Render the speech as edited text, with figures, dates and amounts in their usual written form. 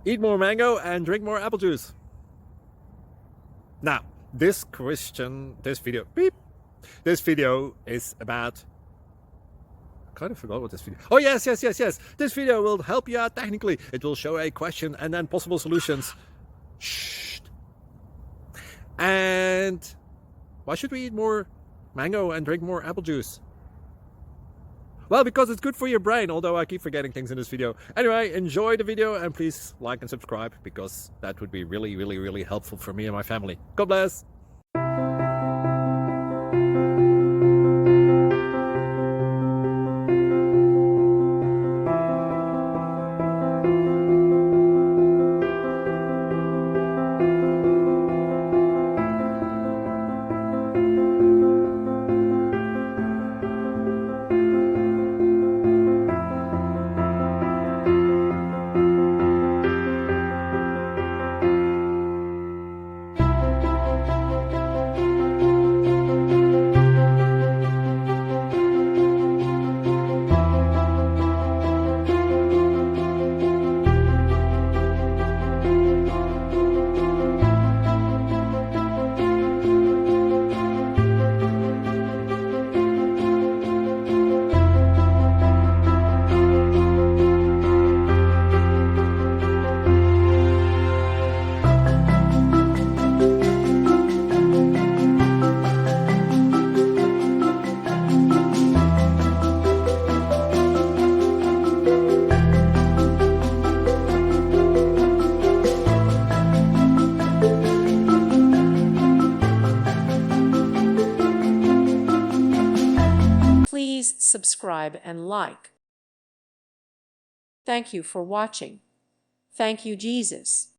Eat more mango and drink more apple juice. Now, this video is about, I kind of forgot what this video. Oh, yes. This video will help you out technically. It will show a question and then possible solutions. Shh. And why should we eat more mango and drink more apple juice? Well, because it's good for your brain, although I keep forgetting things in this video. Anyway, enjoy the video and please like and subscribe, because that would be really helpful for me and my family. God bless! Please subscribe and like. Thank you for watching. Thank you, Jesus.